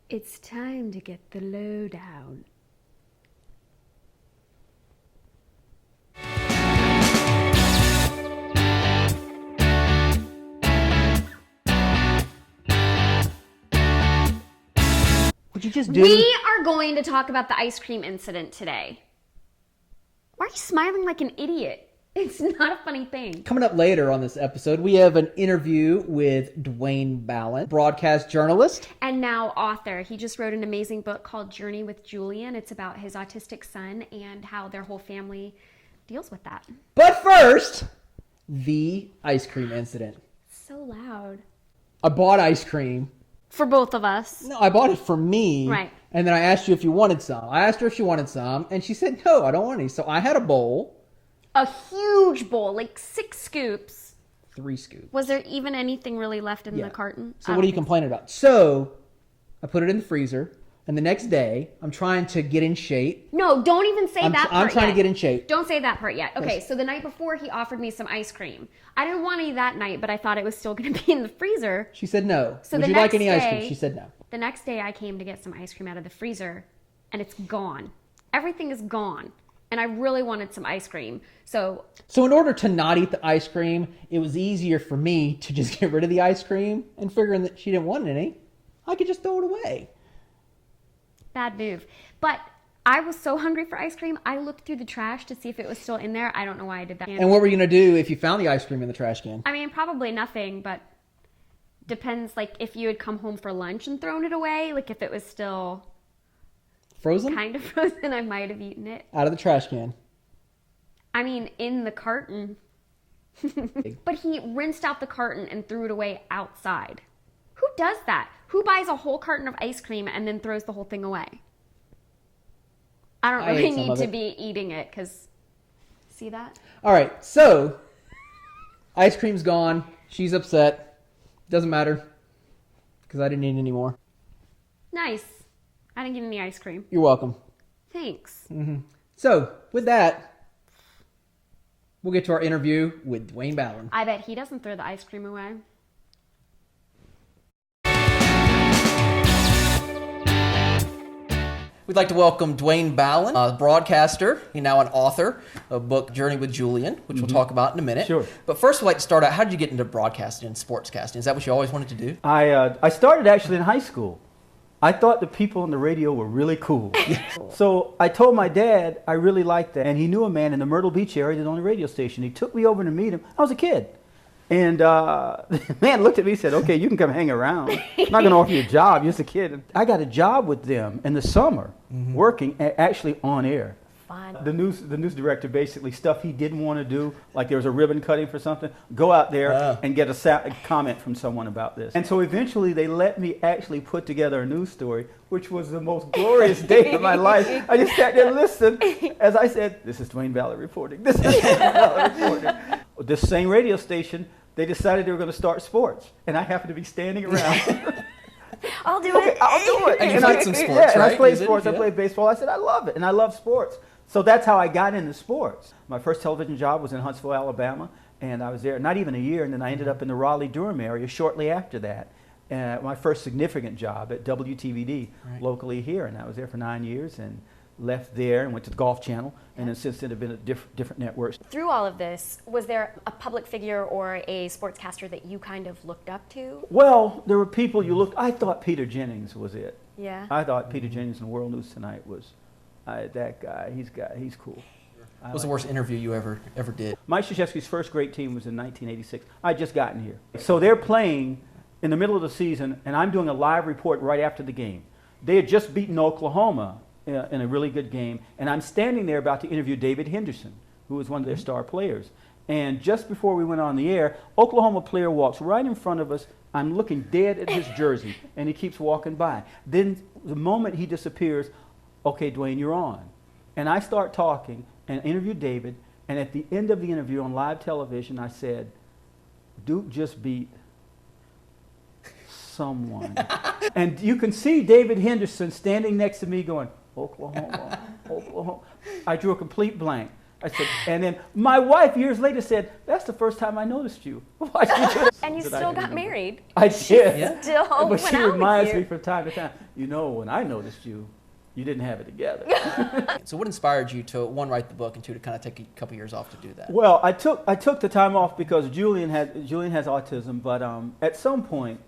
It's time to get the lowdown. Would you just do? We are going to talk about the ice cream incident today. Why are you smiling like an idiot? It's not a funny thing. Coming up later on this episode, we have an interview with Dwayne Ballen, broadcast journalist. And now author. He just wrote an amazing book called Journey with Julian. It's about his autistic son and how their whole family deals with that. But first, the ice cream incident. So loud. I bought ice cream. For both of us. No, I bought it for me. Right. And then I asked you if you wanted some. I asked her if she wanted some, and she said, no, I don't want any. So I had a bowl. A huge bowl, like 6 scoops. 3 scoops. Was there even anything really left in the carton? So what are you complaining about? So I put it in the freezer, and the next day, I'm trying to get in shape. No, don't even say that part I'm trying yet. to get in shape. Don't say that part yet. Okay, Yes. so the night before, he offered me some ice cream. I didn't want any that night, but I thought it was still going to be in the freezer. She said no. So Would the you like next any ice cream? day- She said no. The next day, I came to get some ice cream out of the freezer, and it's gone. Everything is gone. And I really wanted some ice cream. So in order to not eat the ice cream, it was easier for me to just get rid of the ice cream, and figuring that she didn't want any, I could just throw it away. bad move. But I was so hungry for ice cream, I looked through the trash to see if it was still in there. I don't know why I did that. And what were you going to do if you found the ice cream in the trash can? I mean, probably nothing, but depends, like, if you had come home for lunch and thrown it away, like, if it was still Frozen? kind of frozen, I might have eaten it. Out of the trash can. I mean, in the carton. But he rinsed out the carton and threw it away outside. Who does that? Who buys a whole carton of ice cream and then throws the whole thing away? I don't I really ate some need of to it. be eating it, because, see that? All right, so ice cream's gone. She's upset. Doesn't matter because I didn't eat any more. Nice. I didn't get any ice cream. You're welcome. Thanks. So with that, we'll get to our interview with Dwayne Ballen. I bet he doesn't throw the ice cream away. We'd like to welcome Dwayne Ballen, a broadcaster, he's now an author of book Journey with Julian, which we'll talk about in a minute. Sure. But first, we'd like to start out, how did you get into broadcasting and sportscasting? Is that what you always wanted to do? I started actually in high school. I thought the people on the radio were really cool. So I told my dad I really liked that. And he knew a man in the Myrtle Beach area that owned a radio station. He took me over to meet him. I was a kid. And the man looked at me and said, okay, you can come hang around. I'm not going to offer you a job. You're just a kid. I got a job with them in the summer, working actually on air. Fun. The news director, basically stuff he didn't want to do, like there was a ribbon cutting for something, go out there and get a comment from someone about this. And so eventually they let me actually put together a news story, which was the most glorious day of my life. I just sat there and listened as I said, this is Dwayne Ballen reporting. This is Dwayne Ballen reporting. This same radio station, they decided they were going to start sports, and I happened to be standing around. I'll do it. I'll do it. And you played some sports, yeah, and right? I played You did? sports. I Yeah. played baseball. I said, I love it, and I love sports. So that's how I got into sports. My first television job was in Huntsville, Alabama, and I was there not even a year, and then I ended up in the Raleigh-Durham area shortly after that. My first significant job at WTVD locally here, and I was there for 9 years and left there and went to the Golf Channel, and then since then have been at different networks. Through all of this, was there a public figure or a sportscaster that you kind of looked up to? Well, there were people you looked. I thought Peter Jennings was it. Yeah. I thought Peter Jennings in World News Tonight was that guy. He's cool. What was the worst interview you ever did? Mike Krzyzewski's first great team was in 1986. I had just gotten here. So they're playing in the middle of the season, and I'm doing a live report right after the game. They had just beaten Oklahoma in a really good game, and I'm standing there about to interview David Henderson, who was one of their star players. And just before we went on the air, Oklahoma player walks right in front of us. I'm looking dead at his jersey, and he keeps walking by. Then the moment he disappears, okay, Dwayne, you're on. And I start talking and interview David, and at the end of the interview on live television, I said, Duke just beat someone. And you can see David Henderson standing next to me going, Oklahoma, Oklahoma. I drew a complete blank. I said, and then my wife years later said, "That's the first time I noticed you." And you still got married. I did. Yeah. Still But went she out reminds with me you. from time to time, when I noticed you, you didn't have it together. So what inspired you to, one, write the book, and two, to kind of take a couple years off to do that? Well, I took the time off because Julian has autism, but at some point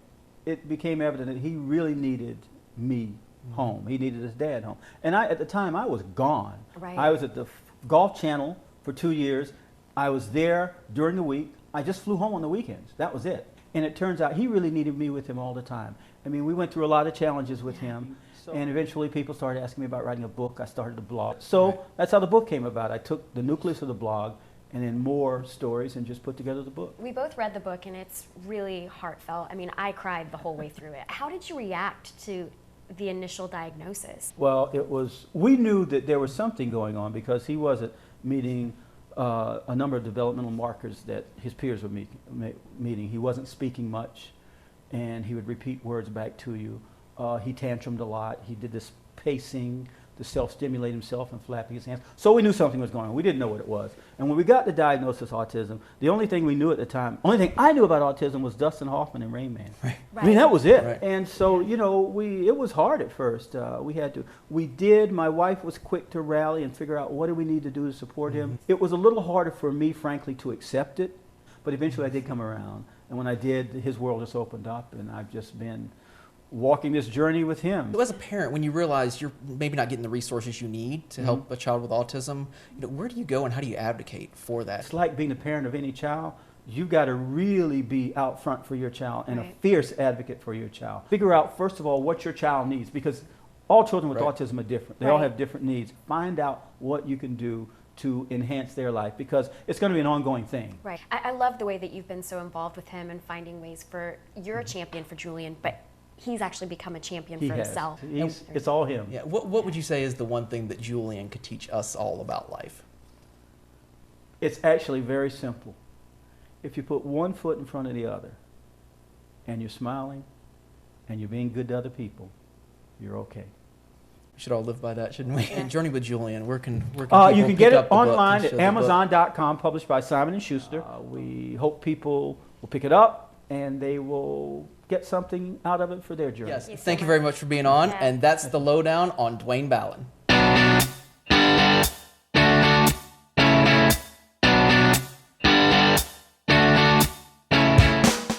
it became evident that he really needed me home. He needed his dad home. And at the time I was gone. Right. I was at the Golf Channel for 2 years. I was there during the week. I just flew home on the weekends. That was it. And it turns out he really needed me with him all the time. I mean, we went through a lot of challenges with him. And eventually people started asking me about writing a book. I started a blog. So that's how the book came about. I took the nucleus of the blog and then more stories and just put together the book. We both read the book, and it's really heartfelt. I mean, I cried the whole way through it. How did you react to the initial diagnosis? Well, we knew that there was something going on because he wasn't meeting a number of developmental markers that his peers were meeting. He wasn't speaking much, and he would repeat words back to you. He tantrumed a lot. He did this pacing to self-stimulate himself and flapping his hands. So we knew something was going on. We didn't know what it was. And when we got the diagnosis of autism, the only thing we knew at the time, only thing I knew about autism was Dustin Hoffman and Rain Man. Right. I mean, that was it. Right. And so, it was hard at first. My wife was quick to rally and figure out what do we need to do to support him. It was a little harder for me, frankly, to accept it. But eventually I did come around. And when I did, his world just opened up, and I've just been walking this journey with him. So as a parent, when you realize you're maybe not getting the resources you need to help a child with autism, where do you go and how do you advocate for that? It's like being a parent of any child. You've got to really be out front for your child and Right. a fierce advocate for your child. Figure out, first of all, what your child needs, because all children with autism are different. They all Right. have different needs. Find out what you can do to enhance their life, because it's going to be an ongoing thing. Right. I love the way that you've been so involved with him and finding ways for, you're a champion for Julian, but he's actually become a champion He for has. himself. It's all him. Yeah. What would you say is the one thing that Julian could teach us all about life? It's actually very simple. If you put one foot in front of the other, and you're smiling, and you're being good to other people, you're okay. We should all live by that, shouldn't we? And Journey with Julian, where can You people can pick get up it the book online and at show the book? Amazon.com, published by Simon & Schuster. We hope people will pick it up and they will get something out of it for their journey. Yes. Thank you so Thank you much. very much for being on. Yeah. And that's the Lowdown on Dwayne Ballen.